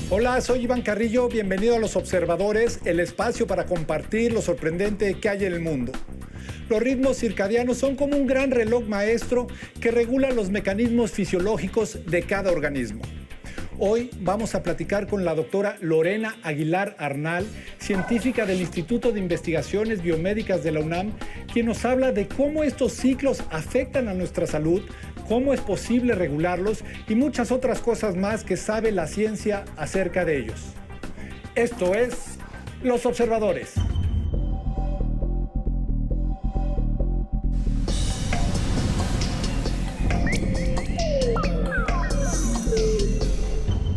Hola, soy Iván Carrillo, bienvenido a Los Observadores, el espacio para compartir lo sorprendente que hay en el mundo. Los ritmos circadianos son como un gran reloj maestro que regula los mecanismos fisiológicos de cada organismo. Hoy vamos a platicar con la doctora Lorena Aguilar Arnal, científica del Instituto de Investigaciones Biomédicas de la UNAM, quien nos habla de cómo estos ciclos afectan a nuestra salud, cómo es posible regularlos y muchas otras cosas más que sabe la ciencia acerca de ellos. Esto es Los Observadores.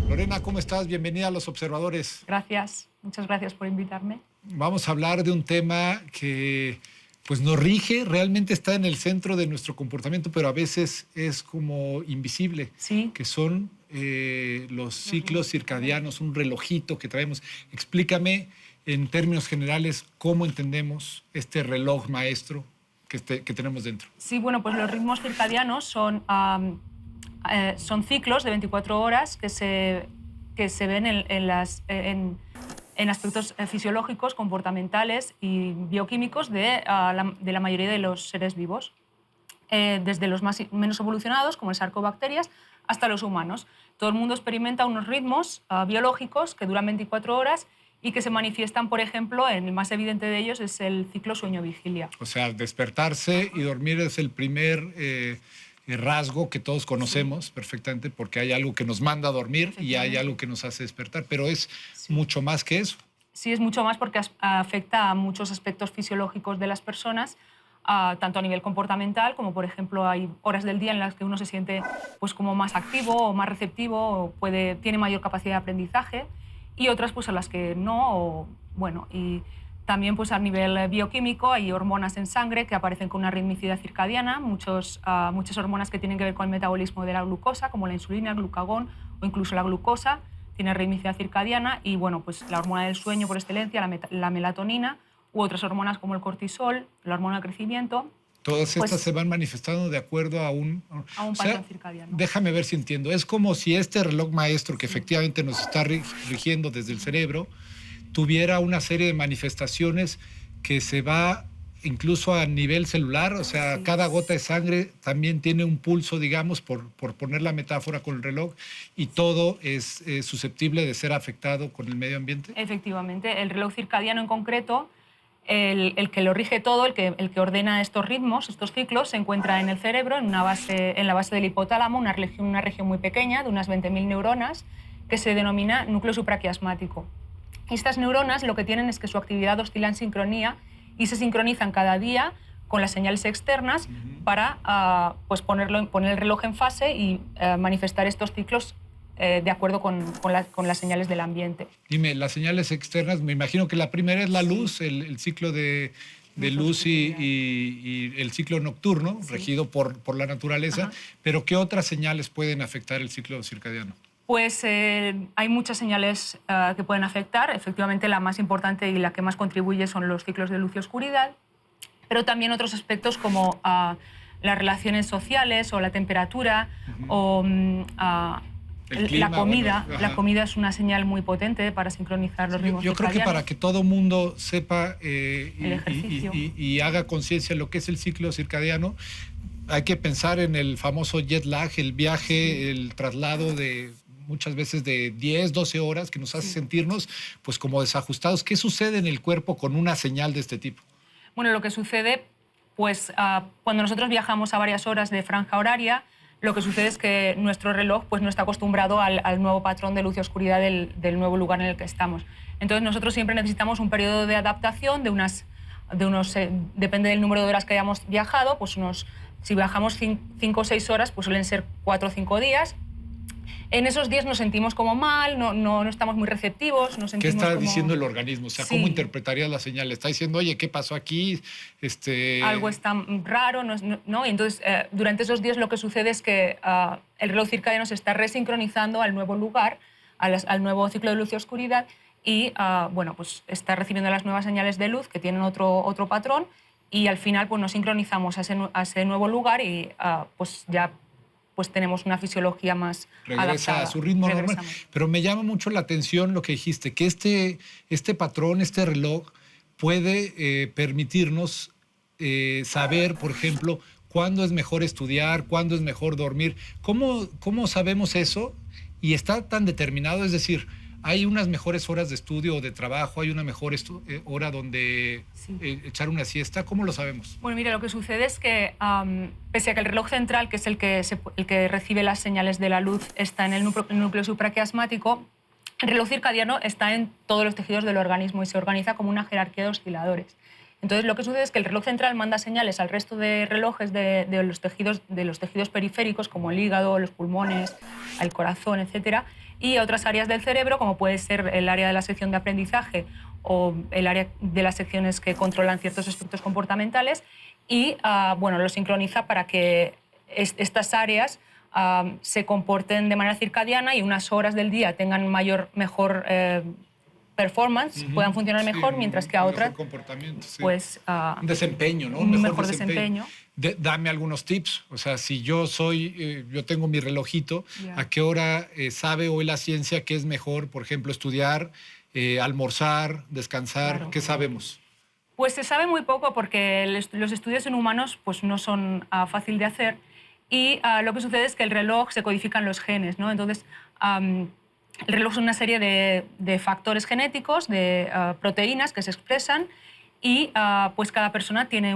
Lorena, ¿cómo estás? Bienvenida a Los Observadores. Gracias, muchas gracias por invitarme. Vamos a hablar de un tema que pues nos rige, realmente está en el centro de nuestro comportamiento, pero a veces es como invisible, Sí. que son los ciclos circadianos, un relojito que traemos. Explícame en términos generales cómo entendemos este reloj maestro que tenemos dentro. Sí, bueno, pues los ritmos circadianos son ciclos de 24 horas que se ven en aspectos fisiológicos, comportamentales y bioquímicos de la mayoría de los seres vivos, desde los menos evolucionados, como el sarcobacterias, hasta los humanos. Todo el mundo experimenta unos ritmos biológicos que duran 24 horas y que se manifiestan, por ejemplo, el más evidente de ellos es el ciclo sueño-vigilia. O sea, despertarse y dormir es el primer rasgo que todos conocemos perfectamente, porque hay algo que nos manda a dormir y hay algo que nos hace despertar, pero es mucho más que eso. Sí, es mucho más porque afecta a muchos aspectos fisiológicos de las personas, tanto a nivel comportamental, como por ejemplo hay horas del día en las que uno se siente pues, como más activo o más receptivo, o tiene mayor capacidad de aprendizaje, y otras pues, a las que no. Y también pues, a nivel bioquímico hay hormonas en sangre que aparecen con una ritmicidad circadiana, muchas hormonas que tienen que ver con el metabolismo de la glucosa, como la insulina, el glucagón o incluso la glucosa, tiene ritmicidad circadiana, y bueno, pues, la hormona del sueño por excelencia, la melatonina, u otras hormonas como el cortisol, la hormona del crecimiento. Todas estas se van manifestando de acuerdo a un patrón circadiano. Déjame ver si entiendo. Es como si este reloj maestro que efectivamente nos está rigiendo desde el cerebro tuviera una serie de manifestaciones que se va incluso a nivel celular, o sea, cada gota de sangre también tiene un pulso, digamos, por poner la metáfora con el reloj, y todo es susceptible de ser afectado con el medio ambiente. Efectivamente, el reloj circadiano en concreto, el que lo rige todo, el que ordena estos ritmos, estos ciclos, se encuentra en el cerebro, en la base del hipotálamo, una región muy pequeña de unas 20.000 neuronas, que se denomina núcleo supraquiasmático. Y estas neuronas lo que tienen es que su actividad oscila en sincronía y se sincronizan cada día con las señales externas para pues poner el reloj en fase y manifestar estos ciclos de acuerdo con las señales del ambiente. Dime, las señales externas, me imagino que la primera es la luz, el ciclo de luz y el ciclo nocturno, regido por la naturaleza, pero ¿qué otras señales pueden afectar el ciclo circadiano? Pues hay muchas señales que pueden afectar. Efectivamente, la más importante y la que más contribuye son los ciclos de luz y oscuridad, pero también otros aspectos como las relaciones sociales o la temperatura o la comida. Bueno, la comida es una señal muy potente para sincronizar los ritmos Yo creo que para que todo mundo sepa el ejercicio y haga conciencia de lo que es el ciclo circadiano, hay que pensar en el famoso jet lag, el viaje, el traslado de muchas veces de 10, 12 horas que nos hace sentirnos pues como desajustados. ¿Qué sucede en el cuerpo con una señal de este tipo? Bueno, lo que sucede, pues cuando nosotros viajamos a varias horas de franja horaria, lo que sucede es que nuestro reloj pues, no está acostumbrado al nuevo patrón de luz y oscuridad del nuevo lugar en el que estamos. Entonces nosotros siempre necesitamos un periodo de adaptación depende del número de horas que hayamos viajado, pues si viajamos 5 o 6 horas, pues suelen ser 4 o 5 días. En esos días nos sentimos como mal, no estamos muy receptivos. ¿Qué está diciendo el organismo? O sea, ¿cómo interpretarías la señal? ¿Está diciendo, oye, qué pasó aquí? Algo está raro, ¿no? Y entonces, durante esos días lo que sucede es que el reloj circadiano se está resincronizando al nuevo lugar, al nuevo ciclo de luz y oscuridad, y pues está recibiendo las nuevas señales de luz que tienen otro patrón, y al final pues, nos sincronizamos a ese nuevo lugar y pues ya pues tenemos una fisiología más regresa adaptada. a su ritmo normal. Regresamos. Pero me llama mucho la atención lo que dijiste, que este patrón, este reloj, puede permitirnos saber, por ejemplo, cuándo es mejor estudiar, cuándo es mejor dormir. ¿Cómo sabemos eso? Y está tan determinado, es decir, hay unas mejores horas de estudio o de trabajo, hay una mejor hora donde echar una siesta. ¿Cómo lo sabemos? Bueno, mira, lo que sucede es que, pese a que el reloj central, que es el que recibe las señales de la luz, está en el núcleo supraquiasmático, el reloj circadiano está en todos los tejidos del organismo y se organiza como una jerarquía de osciladores. Entonces, lo que sucede es que el reloj central manda señales al resto de relojes de los tejidos periféricos, como el hígado, los pulmones, el corazón, etcétera, y a otras áreas del cerebro, como puede ser el área de la sección de aprendizaje o el área de las secciones que controlan ciertos aspectos comportamentales, y bueno, lo sincroniza para que estas áreas se comporten de manera circadiana y unas horas del día tengan mejor performance, puedan funcionar mejor, mientras que a otras, comportamiento, sí. pues... un desempeño, ¿no? Un mejor desempeño. Dame algunos tips. O sea, si yo tengo mi relojito, ¿a qué hora sabe hoy la ciencia que es mejor, por ejemplo, estudiar, almorzar, descansar? Claro. ¿Qué sabemos? Pues se sabe muy poco porque los estudios en humanos pues, no son fácil de hacer, y lo que sucede es que el reloj se codifican los genes, ¿no? Entonces, el reloj es una serie de factores genéticos, de proteínas que se expresan, y pues cada persona tiene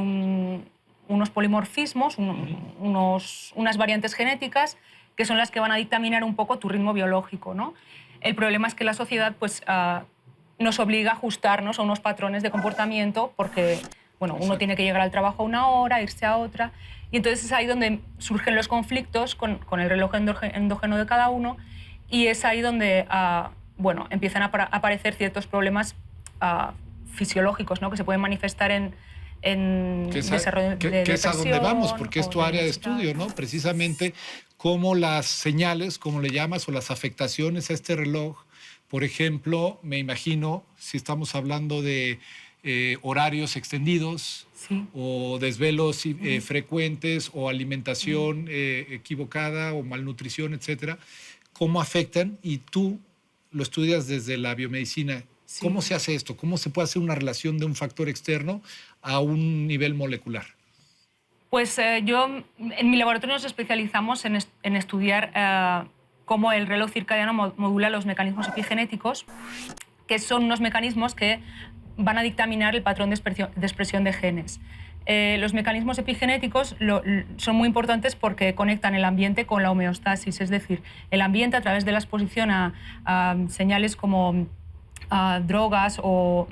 unos polimorfismos, unas variantes genéticas que son las que van a dictaminar un poco tu ritmo biológico, ¿no? El problema es que la sociedad pues, nos obliga a ajustarnos a unos patrones de comportamiento porque bueno, uno tiene que llegar al trabajo a una hora, irse a otra, y entonces es ahí donde surgen los conflictos con el reloj endógeno de cada uno, y es ahí donde bueno, empiezan a aparecer ciertos problemas fisiológicos, ¿no? Que se pueden manifestar en desarrollo de depresión. Que es a donde vamos, porque es tu área de estudio, ¿no? Precisamente cómo las señales, como le llamas, o las afectaciones a este reloj, por ejemplo, me imagino, si estamos hablando de horarios extendidos, o desvelos frecuentes, o alimentación equivocada, o malnutrición, etcétera, cómo afectan, y tú lo estudias desde la biomedicina. ¿Cómo se hace esto? ¿Cómo se puede hacer una relación de un factor externo a un nivel molecular? Pues yo, en mi laboratorio nos especializamos en estudiar cómo el reloj circadiano modula los mecanismos epigenéticos, que son unos mecanismos que van a dictaminar el patrón de expresión de genes. Los mecanismos epigenéticos son muy importantes porque conectan el ambiente con la homeostasis, es decir, el ambiente a través de la exposición a señales como drogas o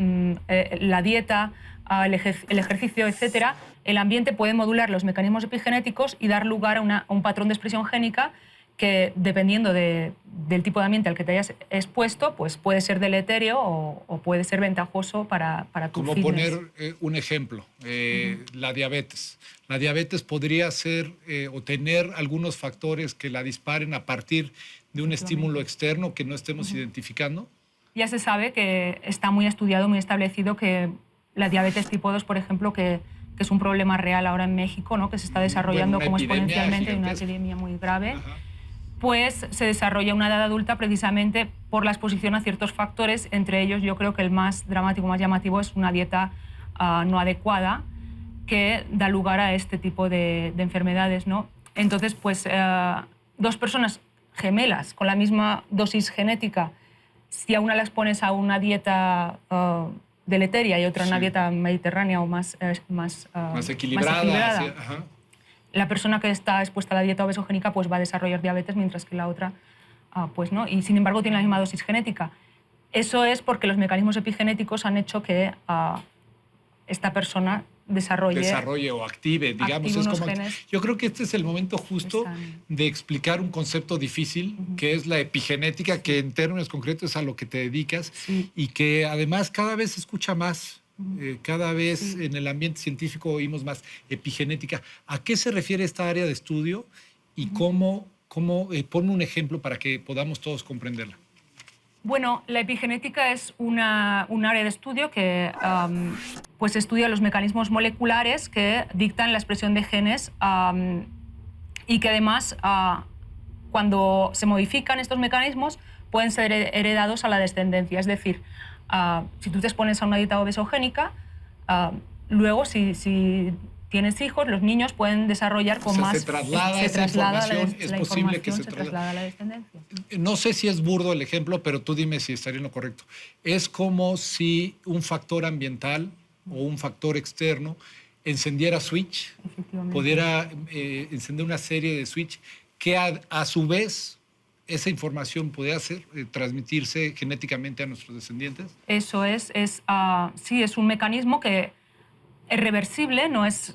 la dieta, el ejercicio, etc., el ambiente puede modular los mecanismos epigenéticos y dar lugar a un patrón de expresión génica que, dependiendo del tipo de ambiente al que te hayas expuesto, pues puede ser deletérea o puede ser ventajoso para tu fitness. Como poner un ejemplo, la diabetes. La diabetes podría ser o tener algunos factores que la disparen a partir de un estímulo externo que no estemos identificando. Ya se sabe que está muy estudiado, muy establecido que la diabetes tipo 2, por ejemplo, que es un problema real ahora en México, ¿no? Que se está desarrollando como exponencialmente, una epidemia muy grave, pues se desarrolla en una edad adulta precisamente por la exposición a ciertos factores. Entre ellos, yo creo que el más dramático, más llamativo, es una dieta no adecuada que da lugar a este tipo de enfermedades, ¿no? Entonces, pues dos personas gemelas con la misma dosis genética, si a una las pones a una dieta deleteria y otra a una dieta mediterránea o más equilibrada, la persona que está expuesta a la dieta obesogénica pues va a desarrollar diabetes, mientras que la otra pues no, y sin embargo tiene la misma dosis genética. Eso es porque los mecanismos epigenéticos han hecho que esta persona desarrolle o active, digamos. Es como, yo creo que este es el momento justo de explicar un concepto difícil, que es la epigenética, que en términos concretos es a lo que te dedicas, y que además cada vez se escucha más. Cada vez en el ambiente científico oímos más epigenética. ¿A qué se refiere esta área de estudio y cómo ponme un ejemplo para que podamos todos comprenderla? Bueno, la epigenética es un área de estudio que pues estudia los mecanismos moleculares que dictan la expresión de genes y que además cuando se modifican estos mecanismos pueden ser heredados a la descendencia. Es decir, si tú te expones a una dieta obesogénica, luego si tienes hijos, los niños pueden desarrollar con más... Se traslada esa información, es posible que se traslada a la descendencia. No sé si es burdo el ejemplo, pero tú dime si estaría en lo correcto. Es como si un factor ambiental o un factor externo encendiera switch, pudiera encender una serie de switch que a su vez esa información puede transmitirse genéticamente a nuestros descendientes. Eso es sí, es un mecanismo que es reversible, no es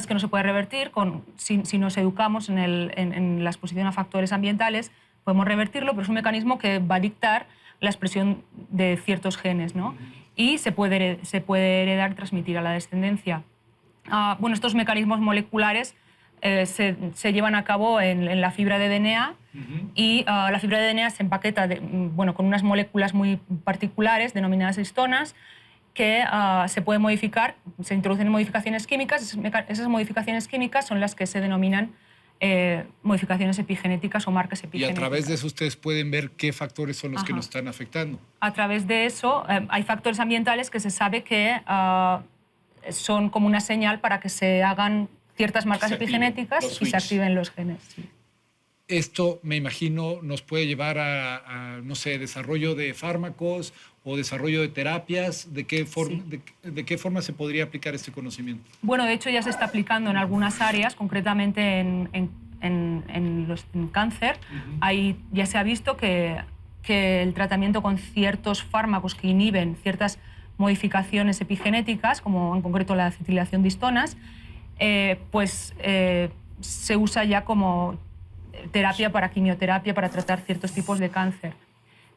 que no se pueda revertir, si nos educamos en la exposición a factores ambientales, podemos revertirlo, pero es un mecanismo que va a dictar la expresión de ciertos genes, ¿no? Y se puede heredar y transmitir a la descendencia. Bueno, estos mecanismos moleculares se llevan a cabo en la fibra de DNA y la fibra de DNA se empaqueta con unas moléculas muy particulares denominadas histonas que se pueden modificar, se introducen modificaciones químicas. Esas modificaciones químicas son las que se denominan modificaciones epigenéticas o marcas epigenéticas. Y a través de eso ustedes pueden ver qué factores son los que nos están afectando. A través de eso hay factores ambientales que se sabe que son como una señal para que se hagan ciertas marcas epigenéticas y se activen los genes. Sí. Esto, me imagino, nos puede llevar a no sé, desarrollo de fármacos o desarrollo de terapias. ¿De qué forma se podría aplicar este conocimiento? Bueno, de hecho ya se está aplicando en algunas áreas, concretamente en cáncer. Ahí ya se ha visto que el tratamiento con ciertos fármacos que inhiben ciertas modificaciones epigenéticas, como en concreto la acetilación de histonas, se usa ya como terapia para quimioterapia para tratar ciertos tipos de cáncer.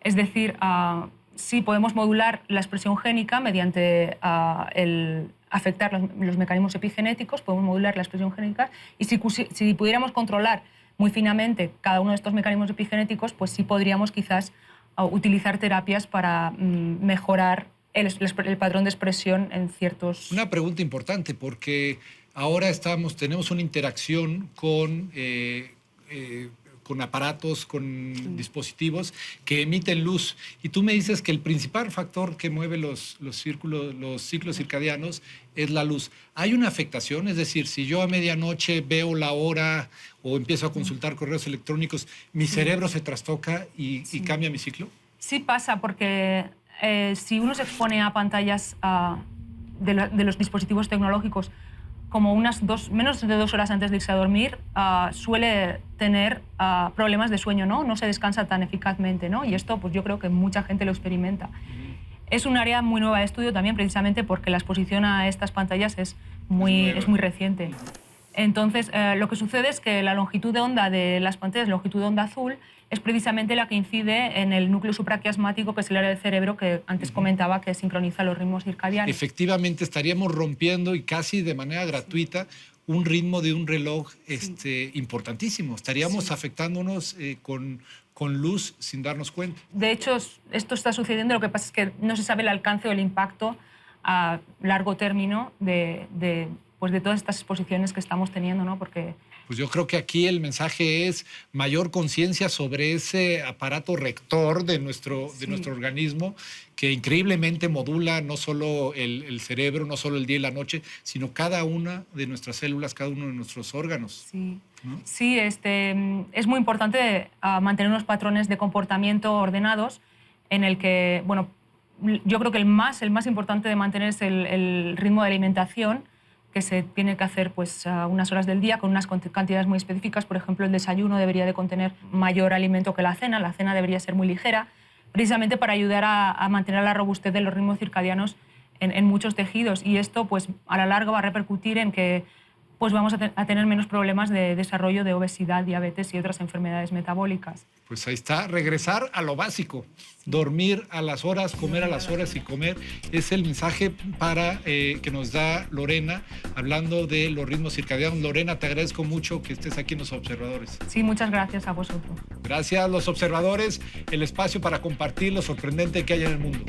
Es decir, sí podemos modular la expresión génica mediante afectar los mecanismos epigenéticos, podemos modular la expresión génica y si pudiéramos controlar muy finamente cada uno de estos mecanismos epigenéticos, pues sí podríamos quizás utilizar terapias para mejorar el patrón de expresión en ciertos... Una pregunta importante, porque ahora tenemos una interacción con aparatos, con dispositivos que emiten luz. Y tú me dices que el principal factor que mueve los ciclos circadianos es la luz. ¿Hay una afectación? Es decir, si yo a medianoche veo la hora o empiezo a consultar correos electrónicos, ¿mi cerebro se trastoca y cambia mi ciclo? Sí pasa, porque si uno se expone a pantallas de los dispositivos tecnológicos como menos de 2 horas antes de irse a dormir, suele tener problemas de sueño, ¿no? No se descansa tan eficazmente, ¿no? Y esto pues yo creo que mucha gente lo experimenta. Es un área muy nueva de estudio también, precisamente porque la exposición a estas pantallas es muy reciente. Entonces, lo que sucede es que la longitud de onda de las pantallas, la longitud de onda azul, es precisamente la que incide en el núcleo supraquiasmático, que es el área del cerebro que antes comentaba que sincroniza los ritmos circadianos. Efectivamente, estaríamos rompiendo y casi de manera gratuita un ritmo de un reloj importantísimo. Estaríamos afectándonos con luz sin darnos cuenta. De hecho, esto está sucediendo. Lo que pasa es que no se sabe el alcance o el impacto a largo término de todas estas exposiciones que estamos teniendo, ¿no? Porque... Pues yo creo que aquí el mensaje es mayor conciencia sobre ese aparato rector de nuestro organismo, que increíblemente modula no solo el cerebro, no solo el día y la noche, sino cada una de nuestras células, cada uno de nuestros órganos. Sí, ¿no? Sí, es muy importante mantener unos patrones de comportamiento ordenados en el que, bueno, yo creo que el más importante de mantener es el ritmo de alimentación, que se tiene que hacer pues, a unas horas del día con unas cantidades muy específicas. Por ejemplo, el desayuno debería de contener mayor alimento que la cena debería ser muy ligera, precisamente para ayudar a mantener la robustez de los ritmos circadianos en muchos tejidos. Y esto pues, a la larga va a repercutir en que pues, vamos a tener menos problemas de desarrollo de obesidad, diabetes y otras enfermedades metabólicas. Pues ahí está, regresar a lo básico. Dormir a las horas, comer a las horas y comer es el mensaje que nos da Lorena, hablando de los ritmos circadianos. Lorena, te agradezco mucho que estés aquí en Los Observadores. Sí, muchas gracias a vosotros. Gracias, Los Observadores, el espacio para compartir lo sorprendente que hay en el mundo.